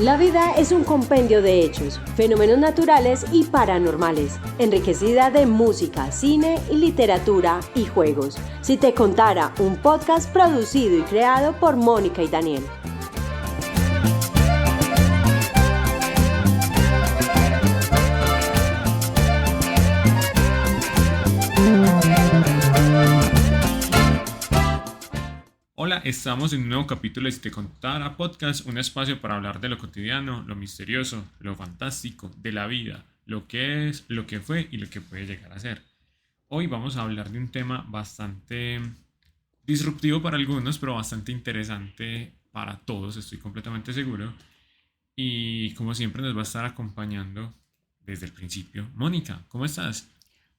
La vida es un compendio de hechos, fenómenos naturales y paranormales, enriquecida de música, cine y literatura y juegos. Si te contara, un podcast producido y creado por Mónica y Daniel. Hola, estamos en un nuevo capítulo de Si te contara podcast, un espacio para hablar de lo cotidiano, lo misterioso, lo fantástico, de la vida, lo que es, lo que fue y lo que puede llegar a ser. Hoy vamos a hablar de un tema bastante disruptivo para algunos, pero bastante interesante para todos, estoy completamente seguro. Y como siempre nos va a estar acompañando desde el principio. Mónica, ¿cómo estás?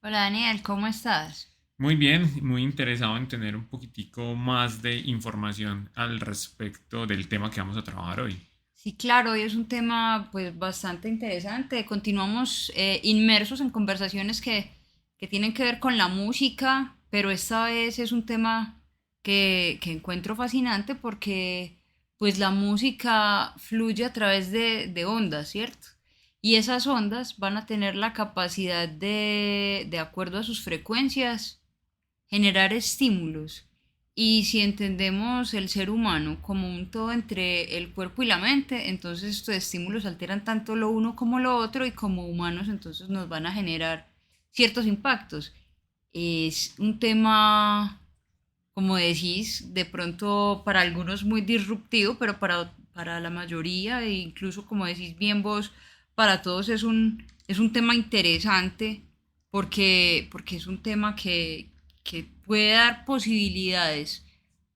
Hola Daniel, ¿cómo estás? Muy bien, muy interesado en tener un poquitico más de información al respecto del tema que vamos a trabajar hoy. Sí, claro, hoy es un tema pues bastante interesante. Continuamos inmersos en conversaciones que tienen que ver con la música, pero esta vez es un tema que encuentro fascinante porque pues la música fluye a través de ondas, ¿cierto? Y esas ondas van a tener la capacidad de acuerdo a sus frecuencias, generar estímulos. Y si entendemos el ser humano como un todo entre el cuerpo y la mente, entonces estos estímulos alteran tanto lo uno como lo otro y como humanos entonces nos van a generar ciertos impactos. Es un tema, como decís, de pronto para algunos muy disruptivo, pero para la mayoría e incluso como decís bien vos, para todos es un tema interesante porque es un tema que puede dar posibilidades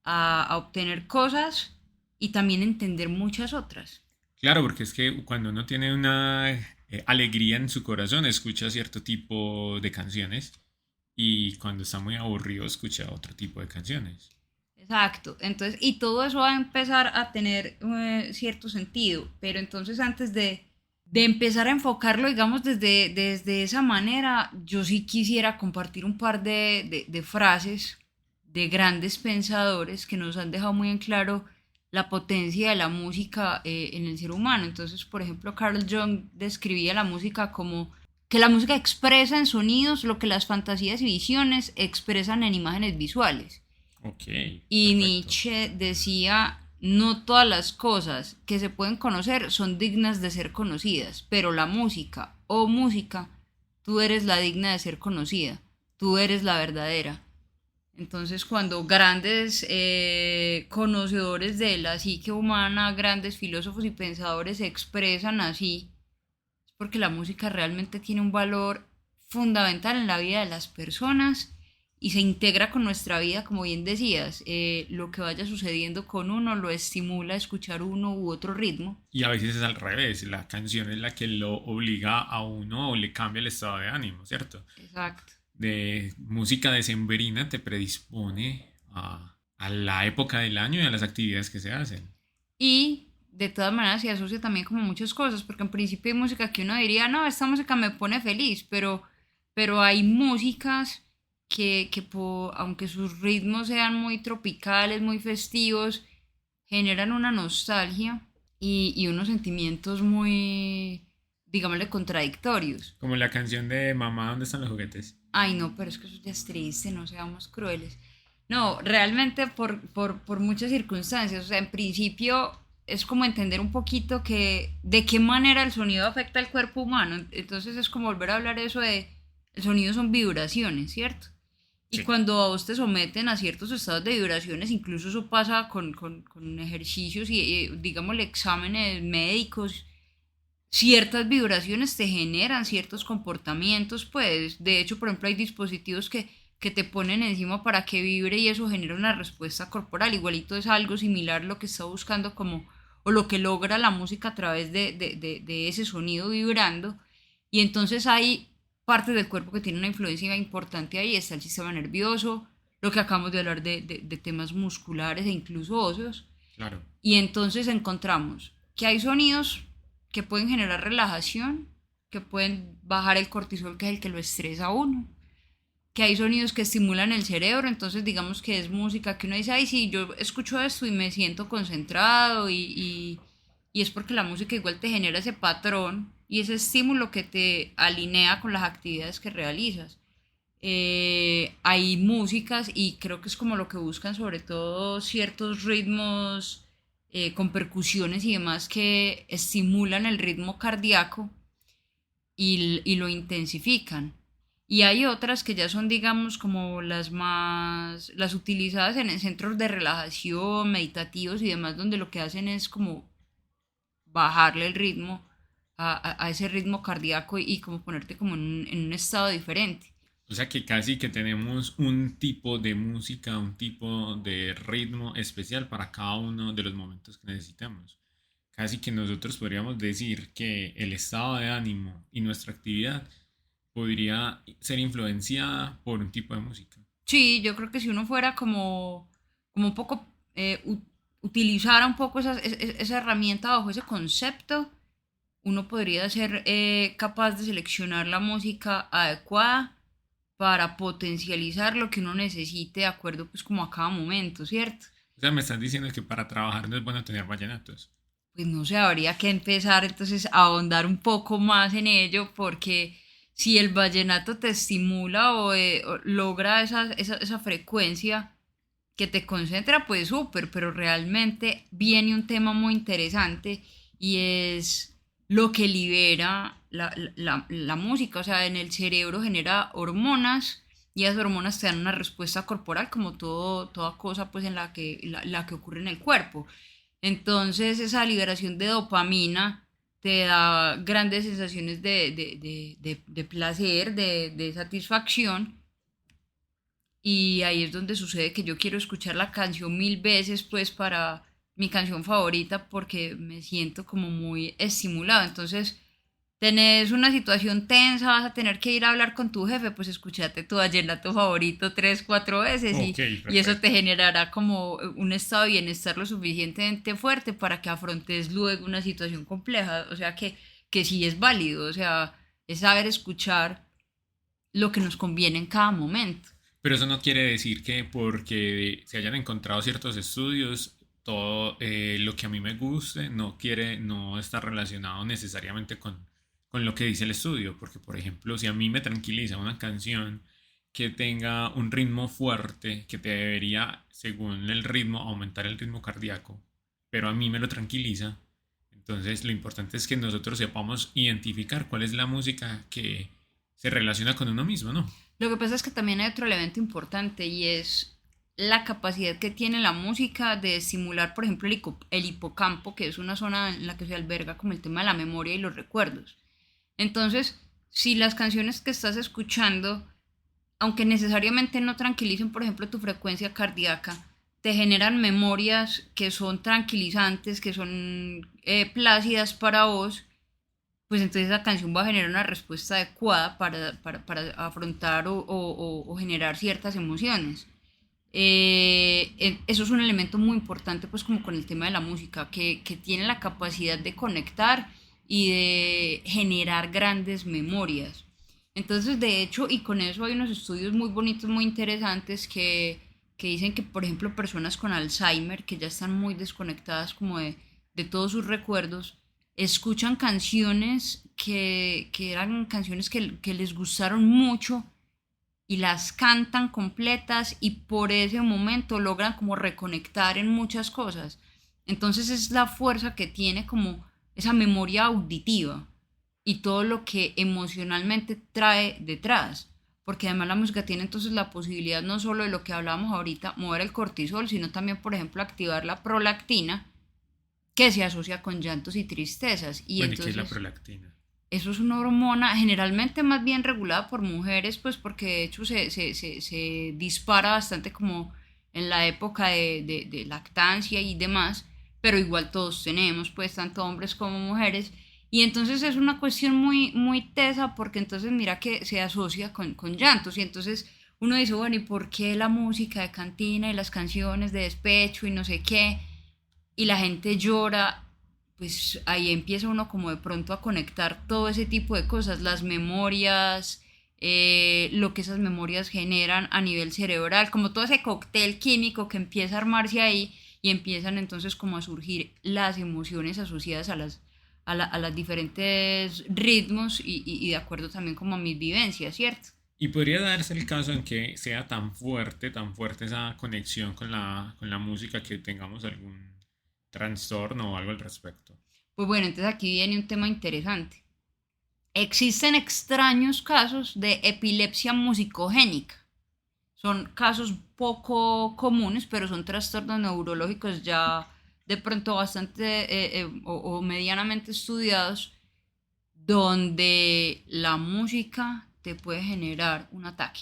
a obtener cosas y también entender muchas otras. Claro, porque es que cuando uno tiene una alegría en su corazón, escucha cierto tipo de canciones y cuando está muy aburrido, escucha otro tipo de canciones. Exacto, entonces, y todo eso va a empezar a tener cierto sentido, pero entonces antes de empezar a enfocarlo, digamos, desde esa manera, yo sí quisiera compartir un par de frases de grandes pensadores que nos han dejado muy en claro la potencia de la música en el ser humano. Entonces, por ejemplo, Carl Jung describía la música como que la música expresa en sonidos lo que las fantasías y visiones expresan en imágenes visuales. Ok, Y perfecto. Nietzsche decía, no todas las cosas que se pueden conocer son dignas de ser conocidas, pero la música, oh música, tú eres la digna de ser conocida, tú eres la verdadera. Entonces, cuando grandes conocedores de la psique humana, grandes filósofos y pensadores se expresan así, es porque la música realmente tiene un valor fundamental en la vida de las personas y se integra con nuestra vida, como bien decías, lo que vaya sucediendo con uno lo estimula a escuchar uno u otro ritmo. Y a veces es al revés, la canción es la que lo obliga a uno o le cambia el estado de ánimo, ¿cierto? Exacto. De música decembrina te predispone a la época del año y a las actividades que se hacen. Y de todas maneras se asocia también como muchas cosas, porque en principio hay música que uno diría, no, esta música me pone feliz, pero hay músicas aunque sus ritmos sean muy tropicales, muy festivos, generan una nostalgia y unos sentimientos muy, digámosle, contradictorios. Como la canción de Mamá, ¿dónde están los juguetes? Ay, no, pero es que eso ya es triste, no seamos crueles. No, realmente por muchas circunstancias, o sea, en principio es como entender un poquito que de qué manera el sonido afecta al cuerpo humano. Entonces es como volver a hablar eso de, el sonido son vibraciones, ¿cierto? Y Sí. cuando a vos te someten a ciertos estados de vibraciones, incluso eso pasa con ejercicios y, digámosle, exámenes médicos, ciertas vibraciones te generan ciertos comportamientos, pues, de hecho, por ejemplo, hay dispositivos que te ponen encima para que vibre y eso genera una respuesta corporal, igualito es algo similar lo que está buscando como, o lo que logra la música a través de ese sonido vibrando, y entonces hay partes del cuerpo que tienen una influencia importante ahí, está el sistema nervioso, lo que acabamos de hablar de temas musculares e incluso óseos, Claro. y entonces encontramos que hay sonidos que pueden generar relajación, que pueden bajar el cortisol, que es el que lo estresa a uno, que hay sonidos que estimulan el cerebro, entonces digamos que es música que uno dice, ay, sí, yo escucho esto y me siento concentrado y es porque la música igual te genera ese patrón y ese estímulo que te alinea con las actividades que realizas. Hay músicas y creo que es como lo que buscan sobre todo ciertos ritmos con percusiones y demás que estimulan el ritmo cardíaco y lo intensifican. Y hay otras que ya son, digamos, como las utilizadas en centros de relajación, meditativos y demás, donde lo que hacen es como bajarle el ritmo a ese ritmo cardíaco y como ponerte como en un estado diferente. O sea que casi que tenemos un tipo de música, un tipo de ritmo especial para cada uno de los momentos que necesitamos. Casi que nosotros podríamos decir que el estado de ánimo y nuestra actividad podría ser influenciada por un tipo de música. Sí, yo creo que si uno fuera como un poco, utilizara un poco esa herramienta bajo ese concepto, uno podría ser capaz de seleccionar la música adecuada para potencializar lo que uno necesite de acuerdo pues como a cada momento, ¿cierto? O sea, me estás diciendo que para trabajar no es bueno tener vallenatos. Pues no sé, habría que empezar entonces a ahondar un poco más en ello porque si el vallenato te estimula o logra esa frecuencia que te concentra, pues súper, pero realmente viene un tema muy interesante y es lo que libera la música, o sea, en el cerebro genera hormonas y esas hormonas te dan una respuesta corporal como toda cosa pues en la que ocurre en el cuerpo. Entonces esa liberación de dopamina te da grandes sensaciones de placer, de satisfacción y ahí es donde sucede que yo quiero escuchar la canción 1000 veces pues para mi canción favorita porque me siento como muy estimulado. Entonces tenés una situación tensa, vas a tener que ir a hablar con tu jefe, pues escúchate tu vallenato favorito 3, 4 veces Ok, y eso te perfecto. generará como un estado de bienestar lo suficientemente fuerte para que afrontes luego una situación compleja. O sea que sí es válido, o sea, es saber escuchar lo que nos conviene en cada momento. Pero eso no quiere decir que porque se hayan encontrado ciertos estudios, todo lo que a mí me guste no está relacionado necesariamente con lo que dice el estudio. Porque, por ejemplo, si a mí me tranquiliza una canción que tenga un ritmo fuerte, que te debería, según el ritmo, aumentar el ritmo cardíaco, pero a mí me lo tranquiliza, entonces lo importante es que nosotros sepamos identificar cuál es la música que se relaciona con uno mismo, ¿no? Lo que pasa es que también hay otro elemento importante y es la capacidad que tiene la música de estimular, por ejemplo, el hipocampo, que es una zona en la que se alberga como el tema de la memoria y los recuerdos. Entonces, si las canciones que estás escuchando, aunque necesariamente no tranquilicen, por ejemplo, tu frecuencia cardíaca, te generan memorias que son tranquilizantes, que son plácidas para vos, pues entonces la canción va a generar una respuesta adecuada para afrontar o generar ciertas emociones. Eso es un elemento muy importante pues como con el tema de la música, que tiene la capacidad de conectar y de generar grandes memorias. Entonces, de hecho, y con eso hay unos estudios muy bonitos, muy interesantes que dicen que, por ejemplo, personas con Alzheimer, que ya están muy desconectadas como de todos sus recuerdos, escuchan canciones que eran canciones que les gustaron mucho y las cantan completas y por ese momento logran como reconectar en muchas cosas. Entonces es la fuerza que tiene como esa memoria auditiva y todo lo que emocionalmente trae detrás. Porque además la música tiene entonces la posibilidad no solo de lo que hablábamos ahorita, mover el cortisol, sino también, por ejemplo, activar la prolactina, que se asocia con llantos y tristezas. Y Bueno, ¿y qué es la entonces prolactina? eso es una hormona generalmente más bien regulada por mujeres, pues porque de hecho se dispara bastante como en la época de lactancia y demás, pero igual todos tenemos, pues tanto hombres como mujeres. Y entonces es una cuestión muy tesa porque entonces mira que se asocia con llantos y entonces uno dice, bueno, ¿y por qué la música de cantina y las canciones de despecho y no sé qué? Y la gente llora, pues ahí empieza uno como de pronto a conectar todo ese tipo de cosas, las memorias, lo que esas memorias generan a nivel cerebral, como todo ese cóctel químico que empieza a armarse ahí y empiezan entonces como a surgir las emociones asociadas a las diferentes ritmos y de acuerdo también como a mis vivencias, ¿cierto? Y podría darse el caso en que sea tan fuerte esa conexión con la música que tengamos algún trastorno o algo al respecto. Pues bueno, entonces aquí viene un tema interesante. Existen extraños casos de epilepsia musicogénica. Son casos poco comunes, pero son trastornos neurológicos ya de pronto bastante o medianamente estudiados, donde la música te puede generar un ataque.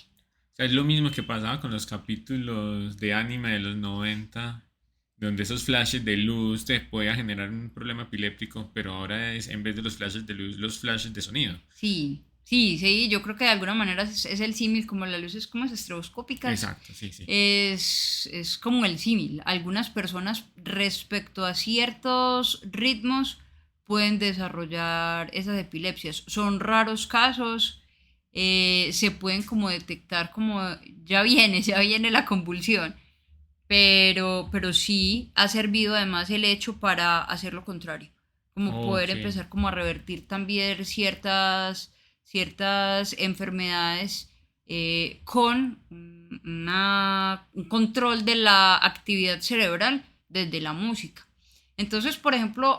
O sea, es lo mismo que pasaba con los capítulos de anime de los 90 donde esos flashes de luz te podía generar un problema epiléptico, pero ahora es en vez de los flashes de luz, los flashes de sonido. Sí, yo creo que de alguna manera es el símil, como la luz es como es estroboscópica. Exacto, sí. Es como el símil. Algunas personas respecto a ciertos ritmos pueden desarrollar esas epilepsias. Son raros casos, se pueden como detectar como ya viene la convulsión. Pero sí ha servido además el hecho para hacer lo contrario, como poder Ok. empezar como a revertir también ciertas enfermedades con un control de la actividad cerebral desde la música. Entonces, por ejemplo,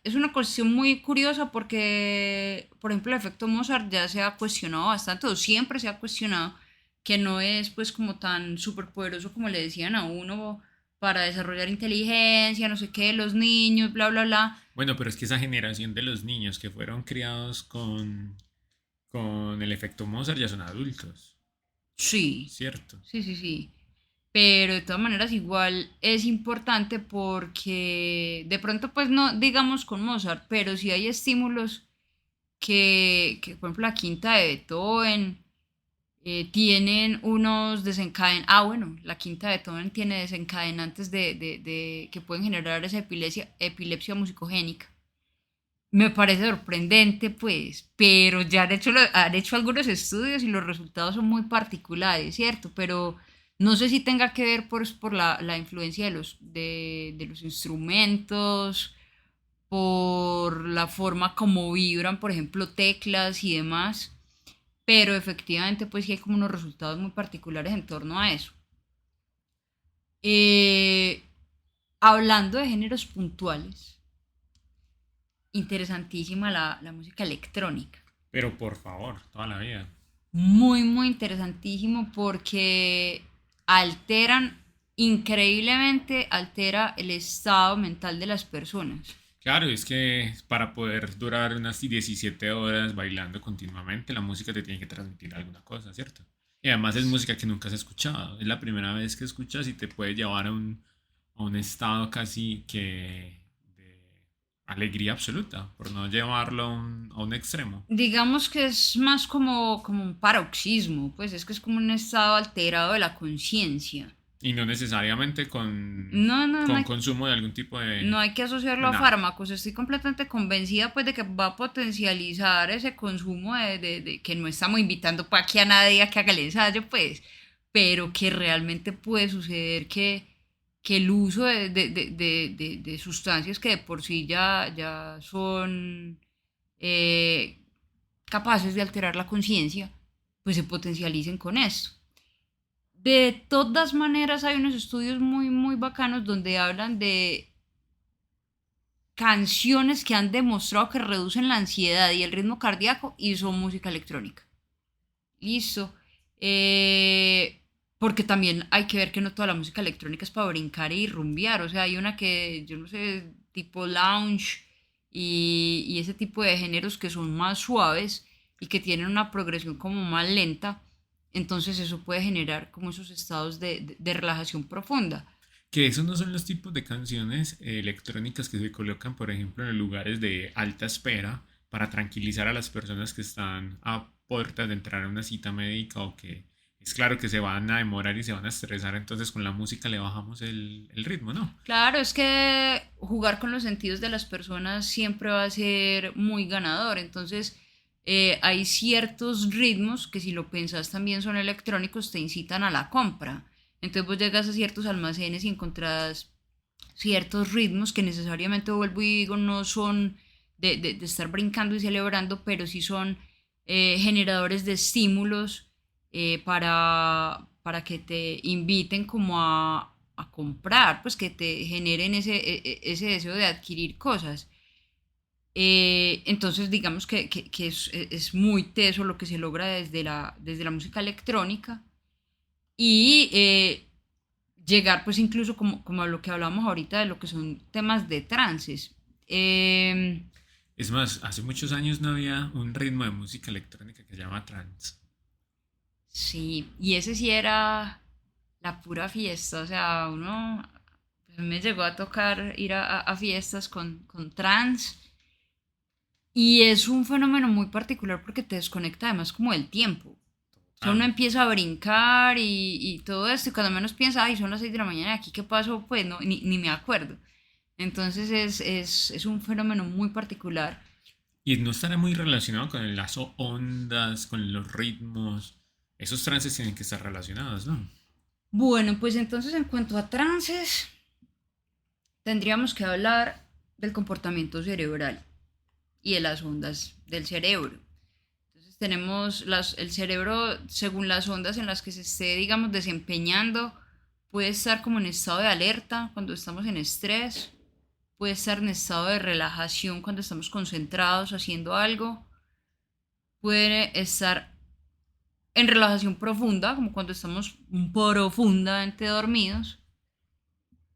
es una cuestión muy curiosa porque, por ejemplo, el efecto Mozart ya se ha cuestionado bastante, o siempre se ha cuestionado, que no es pues como tan súper poderoso como le decían a uno para desarrollar inteligencia, no sé qué, los niños, bla, bla, bla. Bueno, pero es que esa generación de los niños que fueron criados con el efecto Mozart ya son adultos, Sí, ¿cierto? sí. Pero de todas maneras igual es importante porque de pronto pues no digamos con Mozart, pero sí hay estímulos que por ejemplo la quinta de Beethoven tienen unos desencadenantes. Ah, bueno, la quinta de Beethoven tiene desencadenantes de que pueden generar esa epilepsia musicogénica. Me parece sorprendente, pues, pero ya han hecho algunos estudios y los resultados son muy particulares, ¿cierto? Pero no sé si tenga que ver por la influencia de los instrumentos, por la forma como vibran, por ejemplo, teclas y demás, pero efectivamente pues sí hay como unos resultados muy particulares en torno a eso. Eh, Hablando de géneros puntuales, interesantísima la música electrónica. Pero por favor, toda la vida. Muy interesantísimo porque alteran, increíblemente altera el estado mental de las personas. Claro, es que para poder durar unas 17 horas bailando continuamente, la música te tiene que transmitir alguna cosa, ¿cierto? Y además es música que nunca has escuchado. Es la primera vez que escuchas y te puede llevar a un estado casi que de alegría absoluta, por no llevarlo a un extremo. Digamos que es más como un paroxismo, pues es que es como un estado alterado de la conciencia. Y no necesariamente No con hay, consumo de algún tipo no hay que asociarlo de a nada. fármacos. Estoy completamente convencida pues de que va a potencializar ese consumo de que no estamos invitando para que a nadie a que haga el ensayo, pues, pero que realmente puede suceder que el uso de sustancias que de por sí ya son eh, capaces de alterar la conciencia, pues se potencialicen con esto. De todas maneras, hay unos estudios muy bacanos donde hablan de canciones que han demostrado que reducen la ansiedad y el ritmo cardíaco y son música electrónica. Listo. Porque también hay que ver que no toda la música electrónica es para brincar y rumbear. O sea, hay una que, yo no sé, tipo lounge y ese tipo de géneros que son más suaves y que tienen una progresión como más lenta. Entonces eso puede generar como esos estados de relajación profunda. Que esos no son los tipos de canciones electrónicas que se colocan, por ejemplo, en lugares de alta espera para tranquilizar a las personas que están a puertas de entrar a una cita médica o que es claro que se van a demorar y se van a estresar, entonces con la música le bajamos el ritmo, ¿no? Claro, es que jugar con los sentidos de las personas siempre va a ser muy ganador. Entonces, hay ciertos ritmos que si lo pensás también son electrónicos, te incitan a la compra. Entonces vos llegas a ciertos almacenes y encontrás ciertos ritmos que necesariamente, vuelvo y digo, no son de estar brincando y celebrando, pero sí son generadores de estímulos para que te inviten como a comprar, pues que te generen ese deseo de adquirir cosas. Entonces digamos que es muy teso lo que se logra desde la música electrónica y llegar pues incluso como a lo que hablamos ahorita de lo que son temas de trances. Es más, hace muchos años no había un ritmo de música electrónica que se llama trance. Sí, y ese sí era la pura fiesta, o sea, uno me llegó a tocar ir a fiestas con trance y es un fenómeno muy particular porque te desconecta además como del tiempo. O sea, Ah, uno empieza a brincar y todo esto, y cuando menos piensa, ay, son las 6 de la mañana, ¿aquí qué pasó? Pues no, ni me acuerdo. Entonces es un fenómeno muy particular. y no estará muy relacionado con las ondas, con los ritmos. Esos trances tienen que estar relacionados, ¿no? Bueno, pues entonces en cuanto a trances, tendríamos que hablar del comportamiento cerebral y de las ondas del cerebro. Entonces tenemos el cerebro, según las ondas en las que se esté, digamos, desempeñando, puede estar como en estado de alerta cuando estamos en estrés, puede estar en estado de relajación cuando estamos concentrados haciendo algo, puede estar en relajación profunda, como cuando estamos profundamente dormidos.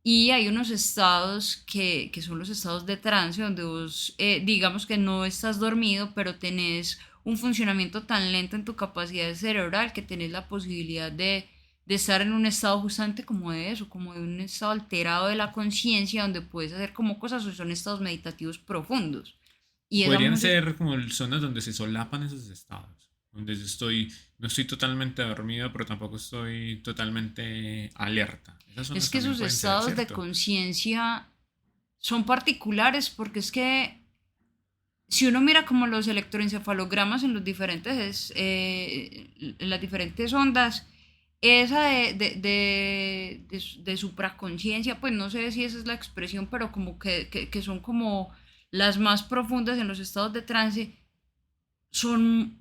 Y hay unos estados que son los estados de trance, donde vos, digamos que no estás dormido, pero tenés un funcionamiento tan lento en tu capacidad cerebral que tenés la posibilidad de estar en un estado justamente como de eso, como de un estado alterado de la conciencia, donde puedes hacer como cosas, o son estados meditativos profundos. Y esa Podrían música, ser como zonas donde se solapan esos estados. Donde no estoy totalmente dormido, pero tampoco estoy totalmente alerta. Esas es zonas que también esos pueden ser, estados de ¿cierto? conciencia son particulares porque es que si uno mira como los electroencefalogramas en los diferentes, en las diferentes ondas, esa de supraconciencia, pues no sé si esa es la expresión, pero como que son como las más profundas en los estados de trance, son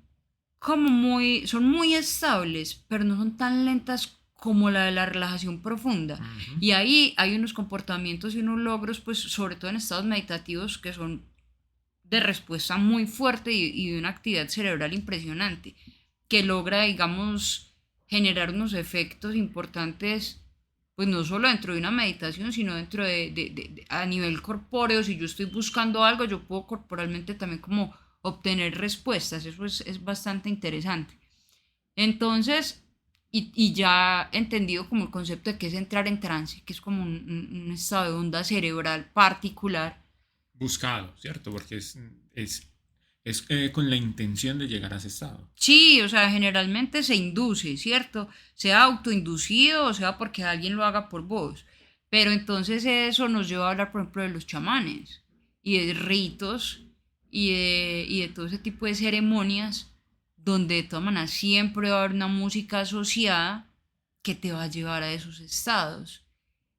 son muy estables, pero no son tan lentas como la de la relajación profunda. Ujú. Y ahí hay unos comportamientos y unos logros, pues sobre todo en estados meditativos, que son de respuesta muy fuerte y de una actividad cerebral impresionante, que logra, digamos, generar unos efectos importantes, pues no solo dentro de una meditación, sino dentro a nivel corpóreo. Si yo estoy buscando algo, yo puedo corporalmente también como obtener respuestas. Eso es bastante interesante. Entonces, y ya entendido como el concepto de qué es entrar en trance, que es como un estado de onda cerebral particular. Buscado, ¿cierto? Porque es con la intención de llegar a ese estado. Sí, o sea, generalmente se induce, ¿cierto? Sea autoinducido o sea porque alguien lo haga por vos. Pero entonces eso nos lleva a hablar, por ejemplo, de los chamanes y de ritos y de todo ese tipo de ceremonias donde de todas maneras siempre va a haber una música asociada que te va a llevar a esos estados.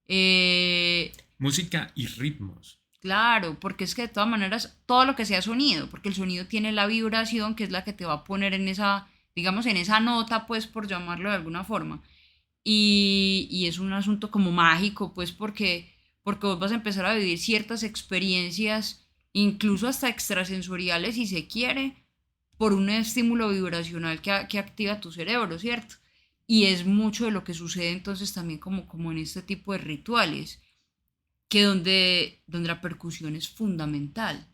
Eh, Música y ritmos. Claro, porque es que de todas maneras todo lo que sea sonido, porque el sonido tiene la vibración que es la que te va a poner en esa, digamos, en esa nota, pues por llamarlo de alguna forma. Y es un asunto como mágico, pues porque vos vas a empezar a vivir ciertas experiencias, incluso hasta extrasensoriales si se quiere, por un estímulo vibracional que activa tu cerebro, ¿cierto? Y es mucho de lo que sucede entonces también como en este tipo de rituales que donde la percusión es fundamental.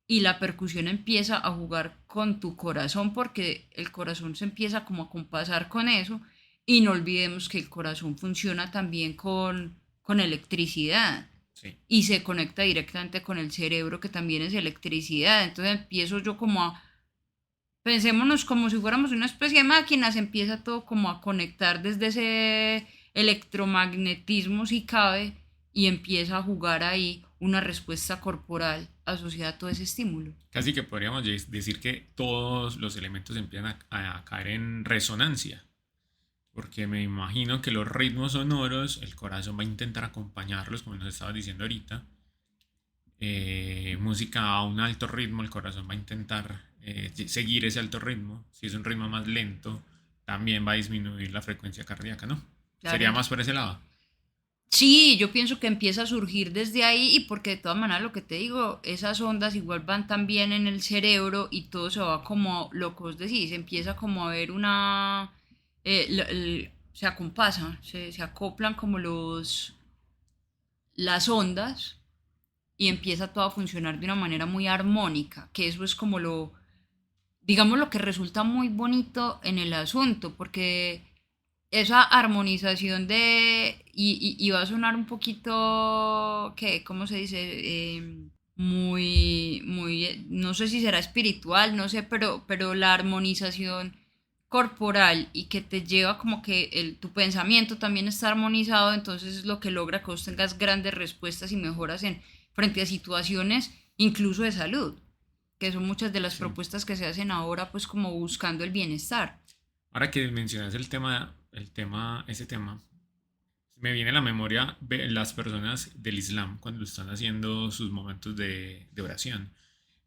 Y la percusión empieza a jugar con tu corazón porque el corazón se empieza como a compasar con eso. Y no olvidemos que el corazón funciona también con electricidad Sí. y se conecta directamente con el cerebro que también es electricidad. Entonces empiezo yo como pensémonos como si fuéramos una especie de máquinas, empieza todo como a conectar desde ese electromagnetismo si cabe y empieza a jugar ahí una respuesta corporal asociada a todo ese estímulo. Casi que podríamos decir que todos los elementos empiezan a caer en resonancia. porque me imagino que los ritmos sonoros, el corazón va a intentar acompañarlos, como nos estaba diciendo ahorita. Música a un alto ritmo, el corazón va a intentar seguir ese alto ritmo. Si es un ritmo más lento, también va a disminuir la frecuencia cardíaca, ¿no? Claro. Sería más por ese lado. Sí, yo pienso que empieza a surgir desde ahí y porque de todas maneras lo que te digo, esas ondas igual van también en el cerebro y todo se va como lo que vos decís, empieza como a ver una... se acompasan, se acoplan como las ondas y empieza todo a funcionar de una manera muy armónica, que eso es como digamos lo que resulta muy bonito en el asunto, porque esa armonización y va a sonar un poquito, ¿qué? ¿Cómo se dice? No sé si será espiritual, no sé, pero la armonización corporal y que te lleva como que tu pensamiento también está armonizado, entonces es lo que logra que vos tengas grandes respuestas y mejoras frente a situaciones incluso de salud, que son muchas de las propuestas que se hacen ahora pues como buscando el bienestar. Ahora que mencionas ese tema, me viene a la memoria las personas del Islam cuando están haciendo sus momentos de oración,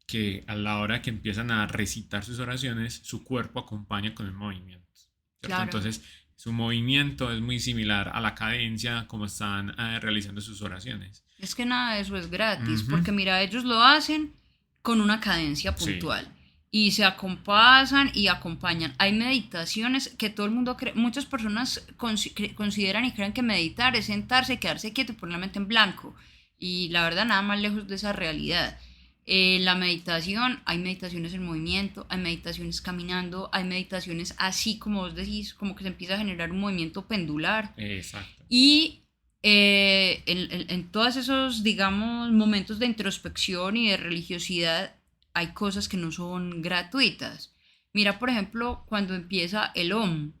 que a la hora que empiezan a recitar sus oraciones, su cuerpo acompaña con el movimiento, ¿cierto? Claro. Entonces, su movimiento es muy similar a la cadencia como están realizando sus oraciones. Es que nada de eso es gratis, porque mira, ellos lo hacen con una cadencia Sí. puntual. Y se acompasan y acompañan. Hay meditaciones que todo el mundo cree, muchas personas consideran y creen que meditar es sentarse, quedarse quieto y poner la mente en blanco. Y la verdad, nada más lejos de esa realidad. La meditación, hay meditaciones en movimiento, hay meditaciones caminando, hay meditaciones así como vos decís, como que se empieza a generar un movimiento pendular. Exacto. Y en todos esos, digamos, momentos de introspección y de religiosidad, hay cosas que no son gratuitas. Mira, por ejemplo, cuando empieza el Om,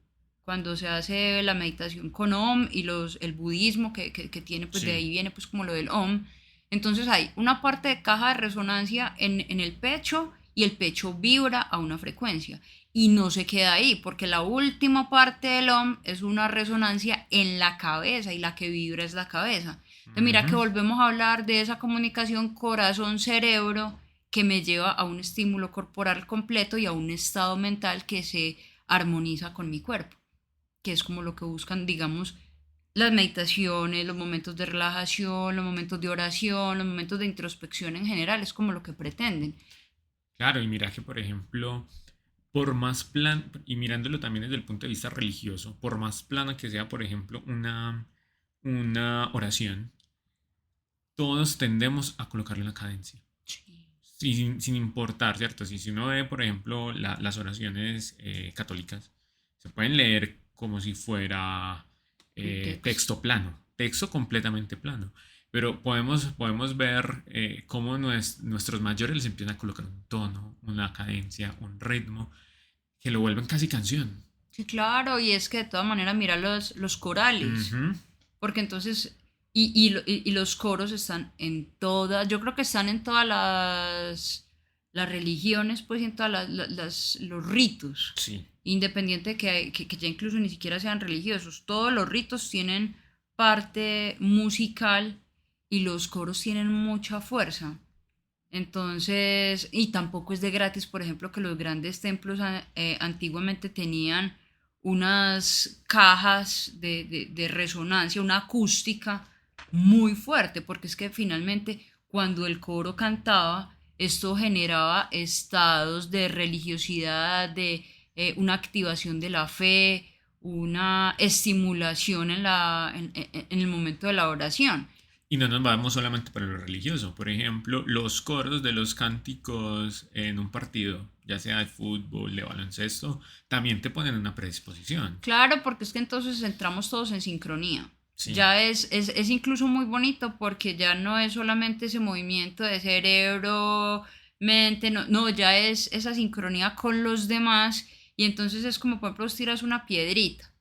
cuando se hace la meditación con Om y el budismo que tiene, pues de ahí viene pues como lo del Om. Entonces hay una parte de caja de resonancia en el pecho y el pecho vibra a una frecuencia. Y no se queda ahí, porque la última parte del Om es una resonancia en la cabeza y la que vibra es la cabeza. Entonces mira que volvemos a hablar de esa comunicación corazón-cerebro que me lleva a un estímulo corporal completo y a un estado mental que se armoniza con mi cuerpo, que es como lo que buscan, digamos, las meditaciones, los momentos de relajación, los momentos de oración, los momentos de introspección en general, es como lo que pretenden. Claro, y mira que, por ejemplo, por más plano, y mirándolo también desde el punto de vista religioso, por más plana que sea, por ejemplo, una oración, todos tendemos a colocarle una cadencia. Sin importar, ¿cierto? Si uno ve, por ejemplo, las oraciones católicas, se pueden leer como si fuera texto plano, texto completamente plano. Pero podemos ver cómo nuestros mayores les empiezan a colocar un tono, una cadencia, un ritmo, que lo vuelven casi canción. Sí, claro, y es que de todas maneras mira los corales, porque entonces... Y los coros están en todas, yo creo que están en todas las religiones, pues, y en todos los ritos. Sí. Independiente que ya incluso ni siquiera sean religiosos. Todos los ritos tienen parte musical y los coros tienen mucha fuerza. Entonces, y tampoco es de gratis, por ejemplo, que los grandes templos antiguamente tenían unas cajas de resonancia, una acústica muy fuerte, porque es que finalmente cuando el coro cantaba, esto generaba estados de religiosidad, de una activación de la fe, una estimulación en el momento de la oración. Y no nos vamos solamente para lo religioso. Por ejemplo, los coros de los cánticos en un partido, ya sea de fútbol, de baloncesto, también te ponen una predisposición. Claro, porque es que entonces entramos todos en sincronía. Sí. Ya es incluso muy bonito porque ya no es solamente ese movimiento de cerebro, mente, no, ya es esa sincronía con los demás y entonces es como, por ejemplo, tiras una piedrita,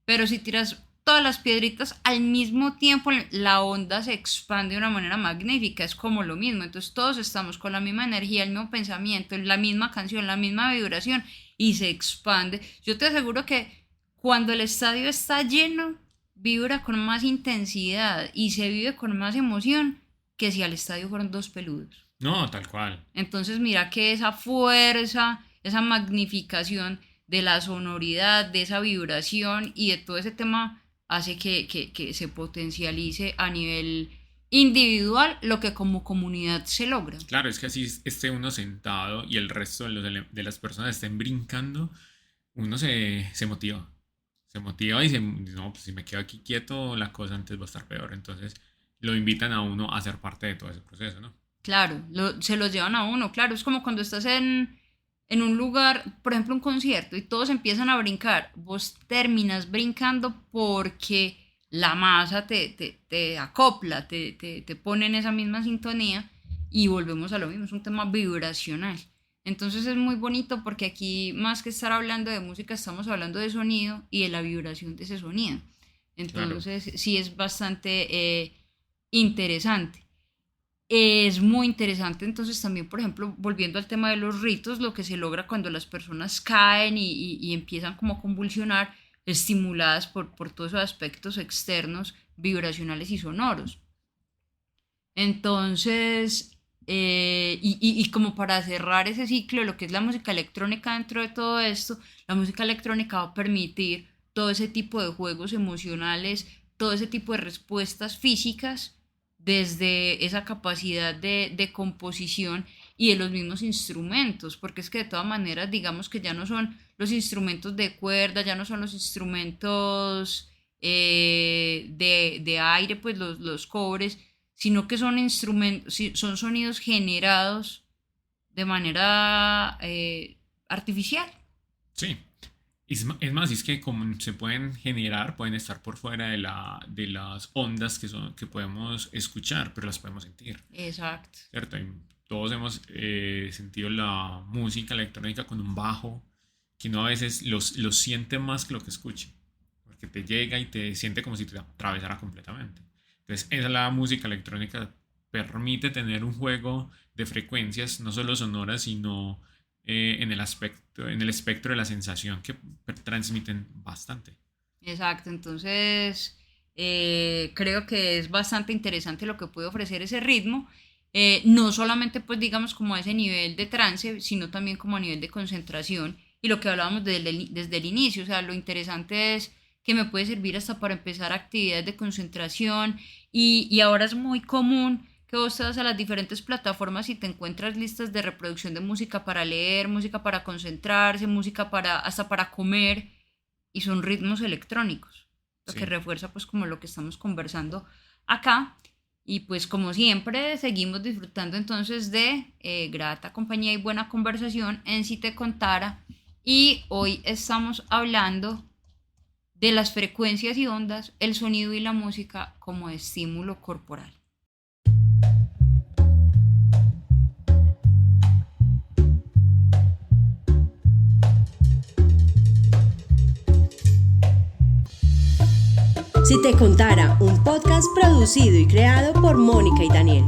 pero si tiras todas las piedritas al mismo tiempo, la onda se expande de una manera magnífica, es como lo mismo, entonces todos estamos con la misma energía, el mismo pensamiento, la misma canción, la misma vibración y se expande. Yo te aseguro que cuando el estadio está lleno, vibra con más intensidad y se vive con más emoción que si al estadio fueron dos peludos. No, tal cual. Entonces mira que esa fuerza, esa magnificación de la sonoridad, de esa vibración y de todo ese tema hace que se potencialice a nivel individual lo que como comunidad se logra. Claro, es que así esté uno sentado y el resto de las personas estén brincando, uno se motiva. Se motiva y no, pues si me quedo aquí quieto, la cosa antes va a estar peor. Entonces lo invitan a uno a ser parte de todo ese proceso, ¿no? Claro, se los llevan a uno, claro, es como cuando estás en un lugar, por ejemplo un concierto, y todos empiezan a brincar, vos terminas brincando porque la masa te acopla, te pone en esa misma sintonía y volvemos a lo mismo, es un tema vibracional. Entonces es muy bonito porque aquí más que estar hablando de música estamos hablando de sonido y de la vibración de ese sonido. Entonces claro, sí es bastante interesante. Es muy interesante entonces también, por ejemplo, volviendo al tema de los ritos, lo que se logra cuando las personas caen y empiezan como a convulsionar, estimuladas por todos esos aspectos externos, vibracionales y sonoros. Entonces, y como para cerrar ese ciclo de lo que es la música electrónica dentro de todo esto, la música electrónica va a permitir todo ese tipo de juegos emocionales, todo ese tipo de respuestas físicas, desde esa capacidad de composición y de los mismos instrumentos, porque es que de todas maneras digamos que ya no son los instrumentos de cuerda, ya no son los instrumentos de aire, pues los cobres, sino que son instrumentos, son sonidos generados de manera artificial. Sí. Es más, es que como se pueden generar, pueden estar por fuera de las ondas que podemos escuchar, pero las podemos sentir. Exacto. ¿Cierto? Y todos hemos sentido la música electrónica con un bajo, que uno a veces lo siente más que lo que escucha, porque te llega y te siente como si te atravesara completamente. Entonces, la música electrónica permite tener un juego de frecuencias, no solo sonoras, sino en el espectro de la sensación que transmiten bastante. Exacto, entonces creo que es bastante interesante lo que puede ofrecer ese ritmo, no solamente pues digamos como a ese nivel de trance, sino también como a nivel de concentración y lo que hablábamos desde el inicio, o sea, lo interesante es que me puede servir hasta para empezar actividades de concentración y ahora es muy común que vos te vas a las diferentes plataformas y te encuentras listas de reproducción de música para leer, música para concentrarse, música hasta para comer, y son ritmos electrónicos, lo que refuerza pues como lo que estamos conversando acá. Y pues como siempre seguimos disfrutando entonces de grata compañía y buena conversación en Si Te Contara, y hoy estamos hablando de las frecuencias y ondas, el sonido y la música como estímulo corporal. Si Te Contara, un podcast producido y creado por Mónica y Daniel.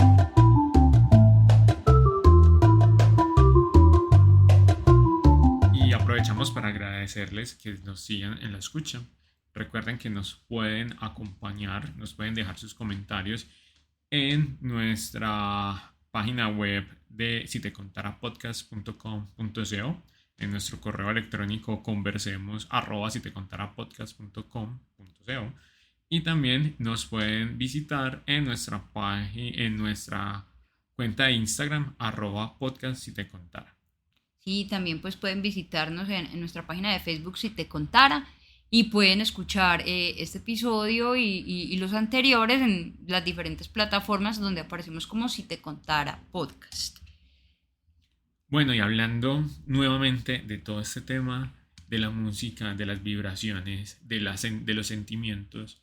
Y aprovechamos para agradecerles que nos sigan en la escucha. Recuerden que nos pueden acompañar, nos pueden dejar sus comentarios en nuestra página web de sitecontarapodcast.com.co, en nuestro correo electrónico conversemos@sitecontarapodcast.com.co, y también nos pueden visitar en nuestra cuenta de Instagram @podcastsitecontara. Sí, también pues pueden visitarnos en nuestra página de Facebook Si Te Contara, y pueden escuchar este episodio y los anteriores en las diferentes plataformas donde aparecemos como Si Te Contara Podcast. Bueno, y hablando nuevamente de todo este tema de la música, de las vibraciones, de los sentimientos,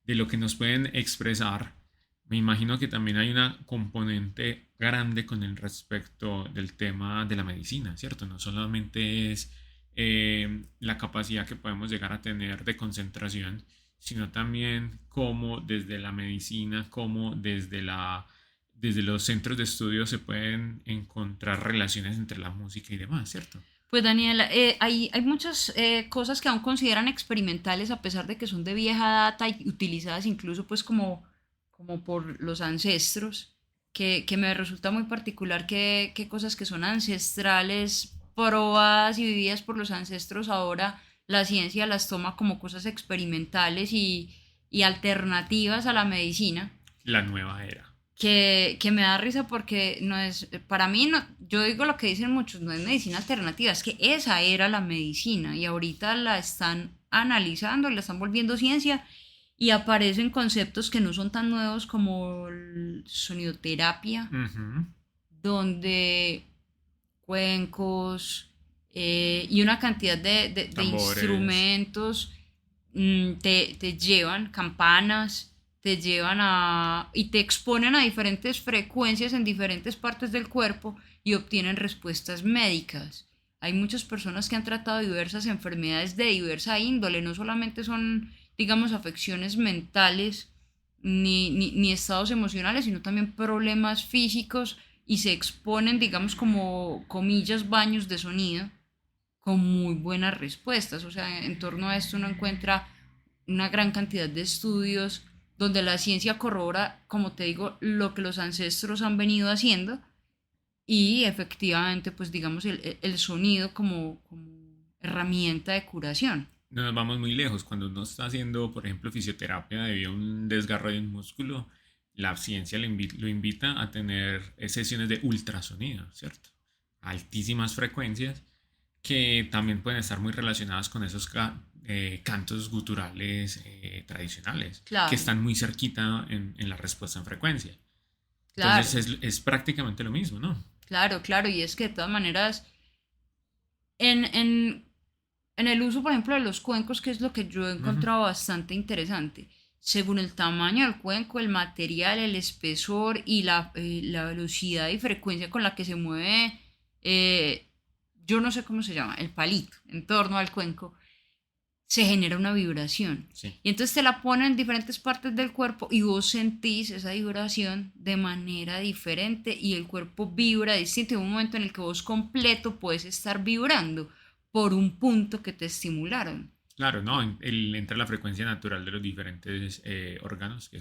de lo que nos pueden expresar, me imagino que también hay una componente grande con el respecto del tema de la medicina, ¿cierto? No solamente es la capacidad que podemos llegar a tener de concentración, sino también cómo desde la medicina, cómo desde los centros de estudio se pueden encontrar relaciones entre la música y demás, ¿cierto? Pues Daniela, hay muchas cosas que aún consideran experimentales a pesar de que son de vieja data y utilizadas incluso pues como por los ancestros, que me resulta muy particular que cosas que son ancestrales, probadas y vividas por los ancestros, ahora la ciencia las toma como cosas experimentales y alternativas a la medicina. La nueva era. Que me da risa porque no es, para mí, no, yo digo lo que dicen muchos, no es medicina alternativa, es que esa era la medicina y ahorita la están analizando, la están volviendo ciencia y aparecen conceptos que no son tan nuevos como el sonidoterapia, Ujú. donde cuencos y una cantidad de Tambores. instrumentos te llevan, campanas, te llevan y te exponen a diferentes frecuencias en diferentes partes del cuerpo y obtienen respuestas médicas. Hay muchas personas que han tratado diversas enfermedades de diversa índole, no solamente son, digamos, afecciones mentales ni estados emocionales, sino también problemas físicos y se exponen, digamos, como comillas, baños de sonido con muy buenas respuestas. O sea, en torno a esto uno encuentra una gran cantidad de estudios donde la ciencia corrobora, como te digo, lo que los ancestros han venido haciendo y efectivamente, pues digamos, el sonido como herramienta de curación. No nos vamos muy lejos. Cuando uno está haciendo, por ejemplo, fisioterapia debido a un desgarro de un músculo, la ciencia lo invita a tener sesiones de ultrasonido, ¿cierto? A altísimas frecuencias que también pueden estar muy relacionadas con esos cantos guturales tradicionales, Claro, que están muy cerquita en la respuesta en frecuencia. claro, Entonces es prácticamente lo mismo, ¿no? claro, claro, y es que de todas maneras, en, en, en el uso, por ejemplo, de los cuencos, que es lo que yo he Ujú. encontrado bastante interesante, según el tamaño del cuenco, el material, el espesor y la velocidad y frecuencia con la que se mueve, eh, yo no sé cómo se llama, el palito en torno al cuenco, se genera una vibración. Sí. Y entonces te la ponen en diferentes partes del cuerpo y vos sentís esa vibración de manera diferente y el cuerpo vibra distinto. Hay un momento en el que vos completo puedes estar vibrando por un punto que te estimularon. Claro, ¿no? Entra la frecuencia natural de los diferentes órganos, que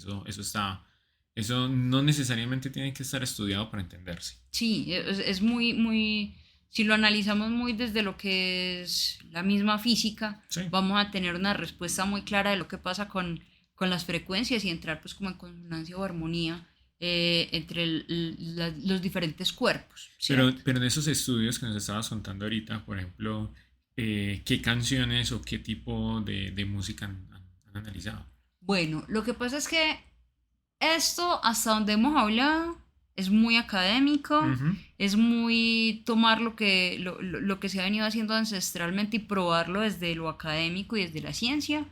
eso no necesariamente tiene que estar estudiado para entenderse. Sí, es muy, muy, si lo analizamos muy desde lo que es la misma física, Sí. vamos a tener una respuesta muy clara de lo que pasa con las frecuencias y entrar pues como en consonancia o armonía entre los diferentes cuerpos, ¿cierto? Pero en esos estudios que nos estabas contando ahorita, por ejemplo, ¿qué canciones o qué tipo de música han analizado? Bueno, lo que pasa es que esto, hasta donde hemos hablado, es muy académico, Ujú. es muy tomar lo que se ha venido haciendo ancestralmente y probarlo desde lo académico y desde la ciencia.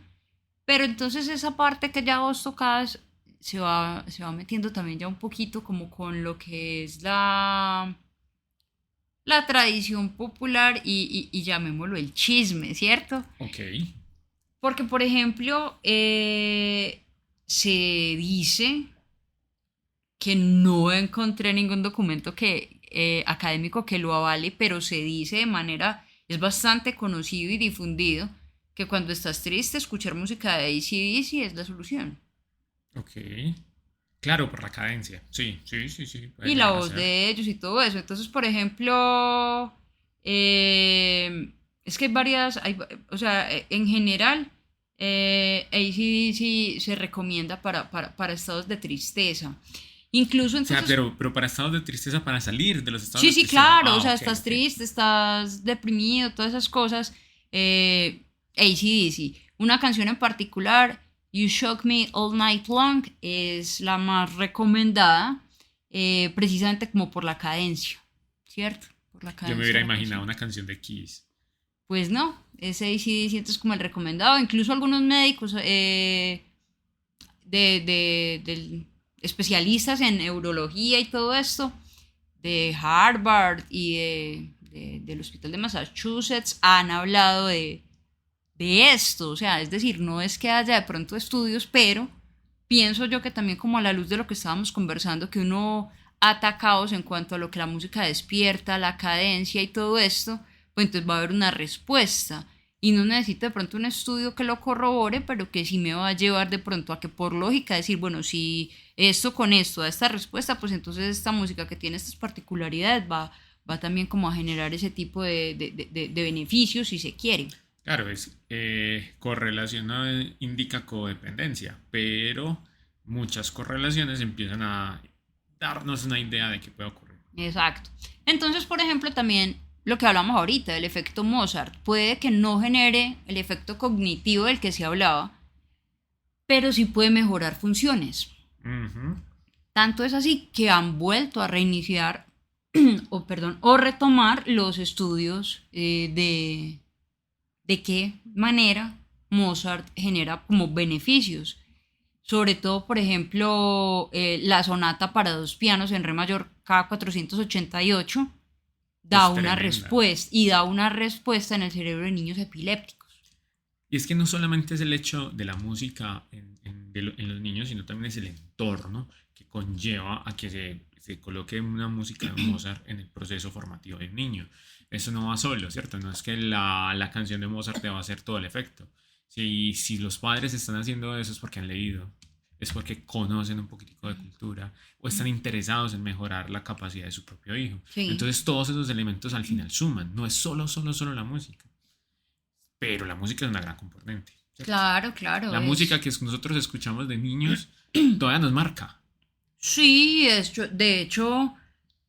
Pero entonces esa parte que ya vos tocás se va metiendo también ya un poquito como con lo que es la tradición popular y llamémoslo el chisme, ¿cierto? Ok. Porque, por ejemplo, se dice que no encontré ningún documento académico que lo avale, pero se dice de manera, es bastante conocido y difundido, que cuando estás triste, escuchar música de AC/DC es la solución. Ok. Claro, por la cadencia. Sí, sí, sí, sí. Puede Y la llegar a voz ser. de ellos y todo eso. Entonces, por ejemplo, es que hay varias, o sea, en general, AC/DC se recomienda para estados de tristeza. Incluso O sea, entonces, pero para estados de tristeza, para salir de los estados sí, de sí, tristeza. claro, o Ah, sea, ok, estás ok. triste, estás deprimido, todas esas cosas. AC/DC. Una canción en particular, You Shock Me All Night Long, es la más recomendada, precisamente como por la cadencia, ¿cierto? Por la Yo me cadencia hubiera de la imaginado canción. una canción de Kiss. Pues no, ese AC/DC es como el recomendado. Incluso algunos médicos especialistas en neurología y todo esto, de Harvard y del Hospital de Massachusetts, han hablado de esto. O sea, es decir, no es que haya de pronto estudios, pero pienso yo que también como a la luz de lo que estábamos conversando, que uno atacados en cuanto a lo que la música despierta, la cadencia y todo esto, pues entonces va a haber una respuesta. Y no necesita de pronto un estudio que lo corrobore, pero que sí me va a llevar de pronto a que por lógica decir, bueno, si esto con esto da esta respuesta, pues entonces esta música que tiene estas particularidades va también como a generar ese tipo de beneficios si se quiere. Claro, correlación no indica codependencia, pero muchas correlaciones empiezan a darnos una idea de qué puede ocurrir. Exacto. Entonces, por ejemplo, también lo que hablamos ahorita, el efecto Mozart, puede que no genere el efecto cognitivo del que se hablaba, pero sí puede mejorar funciones. Uh-huh. Tanto es así que han vuelto a reiniciar o retomar los estudios de qué manera Mozart genera como beneficios. Sobre todo, por ejemplo, la sonata para 2 pianos en re mayor K488 da una respuesta, y da una respuesta en el cerebro de niños epilépticos. Y es que no solamente es el hecho de la música en los niños, sino también es el entorno que conlleva a que se coloque una música de Mozart en el proceso formativo del niño. Eso no va solo, ¿cierto? No es que la canción de Mozart te va a hacer todo el efecto. Si los padres están haciendo eso es porque han leído, es porque conocen un poquitico de cultura o están interesados en mejorar la capacidad de su propio hijo. Sí. Entonces todos esos elementos al final suman. No es solo la música, pero la música es una gran componente, ¿cierto? Claro. La música que nosotros escuchamos de niños todavía nos marca. Sí, de hecho,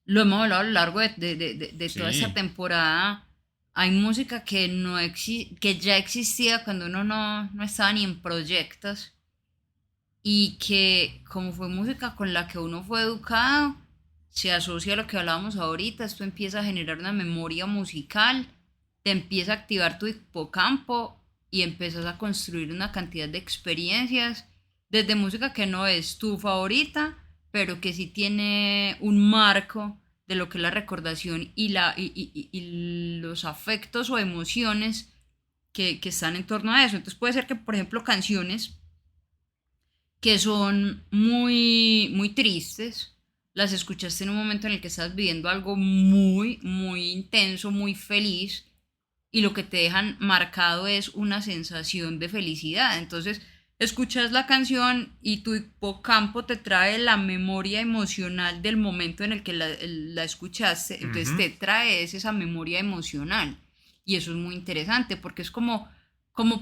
lo hemos hablado a lo largo de toda esta temporada. Hay música que ya existía cuando uno no estaba ni en proyectos, y que como fue música con la que uno fue educado, se asocia a lo que hablábamos ahorita. Esto empieza a generar una memoria musical, te empieza a activar tu hipocampo y empiezas a construir una cantidad de experiencias, desde música que no es tu favorita, pero que sí tiene un marco de lo que es la recordación y los afectos o emociones que están en torno a eso. Entonces puede ser que, por ejemplo, canciones que son muy, muy tristes, las escuchaste en un momento en el que estás viviendo algo muy, muy intenso, muy feliz, y lo que te dejan marcado es una sensación de felicidad. Entonces escuchas la canción y tu hipocampo te trae la memoria emocional del momento en el que la escuchaste. Entonces te trae esa memoria emocional, y eso es muy interesante porque es como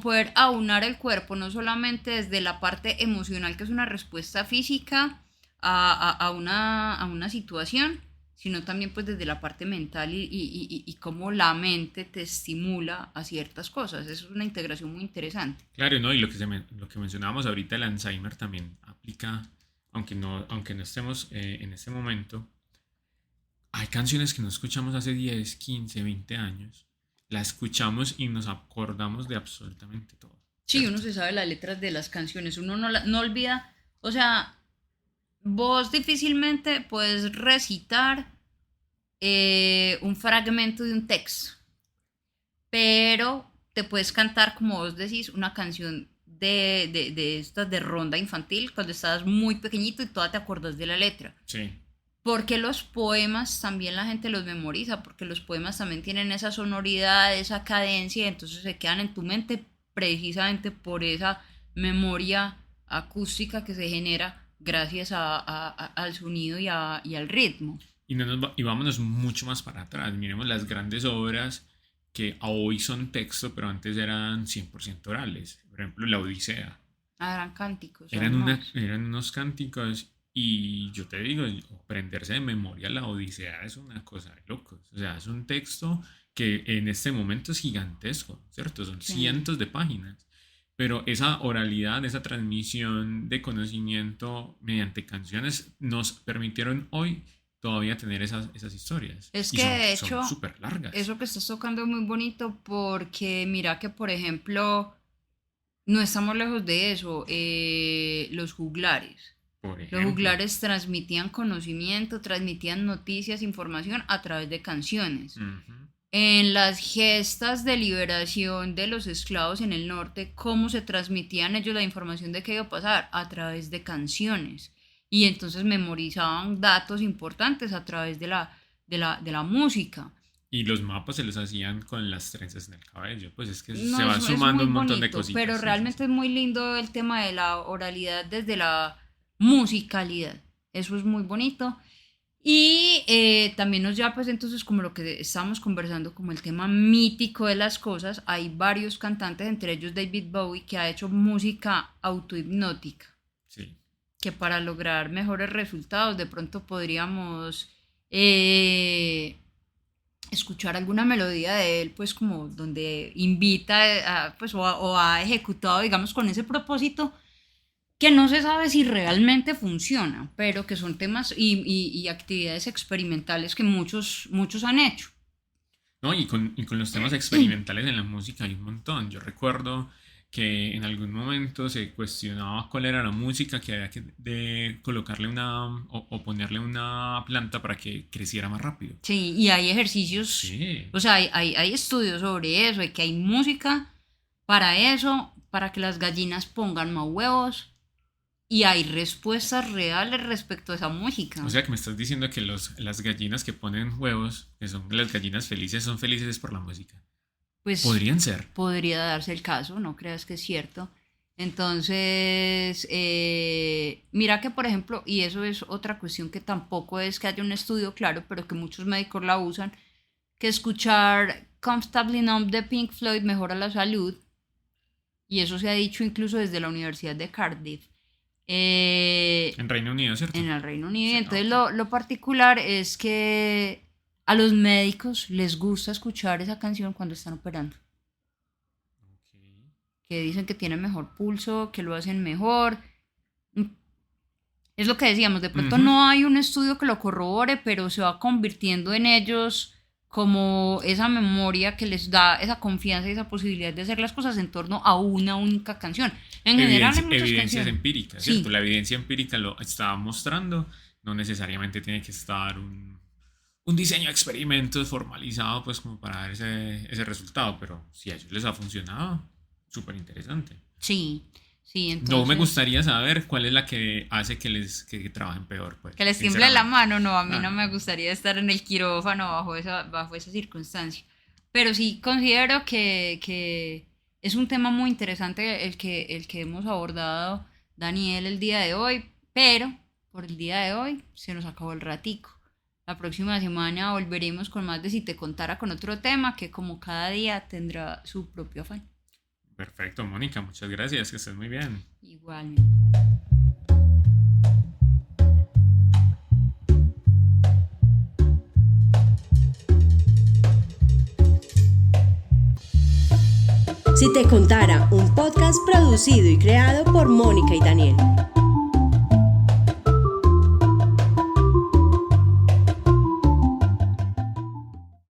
poder aunar el cuerpo, no solamente desde la parte emocional, que es una respuesta física a una situación, sino también pues desde la parte mental y cómo la mente te estimula a ciertas cosas. Eso es una integración muy interesante. Claro, ¿no? Y lo que mencionábamos ahorita, el Alzheimer también aplica, aunque no estemos en este momento. Hay canciones que no escuchamos hace 10, 15, 20 años. La escuchamos y nos acordamos de absolutamente todo. Sí, ¿cierto? Uno se sabe las letras de las canciones, uno no olvida, o sea, vos difícilmente puedes recitar un fragmento de un texto, pero te puedes cantar, como vos decís, una canción de estas de ronda infantil cuando estabas muy pequeñito y toda te acuerdas de la letra. Sí. Porque los poemas también la gente los memoriza, porque los poemas también tienen esa sonoridad, esa cadencia, y entonces se quedan en tu mente precisamente por esa memoria acústica que se genera gracias al sonido y al ritmo. Y vámonos mucho más para atrás. Miremos las grandes obras que hoy son texto, pero antes eran 100% orales. Por ejemplo, la Odisea. Eran cánticos. Eran unos cánticos. Y yo te digo, aprenderse de memoria la Odisea es una cosa de locos. O sea, es un texto que en este momento es gigantesco, ¿cierto? Son cientos de páginas. Pero esa oralidad, esa transmisión de conocimiento mediante canciones nos permitieron hoy todavía tener esas historias. Es que de hecho, son súper largas. Eso que estás tocando es muy bonito porque mira que, por ejemplo, no estamos lejos de eso, los juglares. Los juglares transmitían conocimiento, transmitían noticias, información a través de canciones. Uh-huh. En las gestas de liberación de los esclavos en el norte, ¿cómo se transmitían ellos la información de qué iba a pasar? A través de canciones. Y entonces memorizaban datos importantes a través de la música. Y los mapas se los hacían con las trenzas en el cabello. Pues es que No, se va sumando muy un montón de bonito, cositas. pero Sí, realmente sí, es muy lindo el tema de la oralidad desde la musicalidad. Eso es muy bonito. Y también nos lleva pues entonces como lo que estábamos conversando, como el tema mítico de las cosas. Hay varios cantantes, entre ellos David Bowie, que ha hecho música autohipnótica, sí. que para lograr mejores resultados de pronto podríamos escuchar alguna melodía de él, pues como donde invita pues, o ha ejecutado, digamos, con ese propósito, que no se sabe si realmente funciona, pero que son temas y actividades experimentales que muchos han hecho. No, y con los temas experimentales en la música hay un montón. Yo recuerdo que en algún momento se cuestionaba cuál era la música que había que de colocarle o ponerle una planta para que creciera más rápido. Sí, y hay ejercicios, Sí. o sea, hay estudios sobre eso, de que hay música para eso, para que las gallinas pongan más huevos, y hay respuestas reales respecto a esa música. O sea que me estás diciendo que las gallinas que ponen huevos, que son las gallinas felices, son felices por la música. Pues Podrían ser. podría darse el caso, no creas que es cierto. Entonces, mira que por ejemplo, y eso es otra cuestión que tampoco es que haya un estudio claro, pero que muchos médicos la usan, que escuchar Comfortably Numb de Pink Floyd mejora la salud, y eso se ha dicho incluso desde la Universidad de Cardiff. En Reino Unido, ¿cierto? En el Reino Unido. Sí, Entonces ok. lo particular es que a los médicos les gusta escuchar esa canción cuando están operando. Ok. Que dicen que tienen mejor pulso, que lo hacen mejor. Es lo que decíamos, de pronto Ujú. no hay un estudio que lo corrobore, pero se va convirtiendo en ellos como esa memoria que les da esa confianza y esa posibilidad de hacer las cosas en torno a una única canción. En general hay muchas Evidencias canciones. empíricas, Sí. ¿cierto? La evidencia empírica lo está mostrando. No necesariamente tiene que estar un diseño de experimentos formalizado, pues, como para dar ese resultado. Pero si a ellos les ha funcionado, súper interesante. Sí, entonces... No me gustaría saber cuál es la que hace que trabajen peor, pues. Que les tiemble la Sinceramente. mano, no, a mí Ah, no me gustaría estar en el quirófano bajo esa circunstancia. Pero sí considero que es un tema muy interesante el que hemos abordado, Daniel, el día de hoy, pero por el día de hoy se nos acabó el ratico. La próxima semana volveremos con más de Si te contara, con otro tema que como cada día tendrá su propio afán. Perfecto, Mónica, muchas gracias, que estés muy bien. Igualmente. Si te contara, un podcast producido y creado por Mónica y Daniel.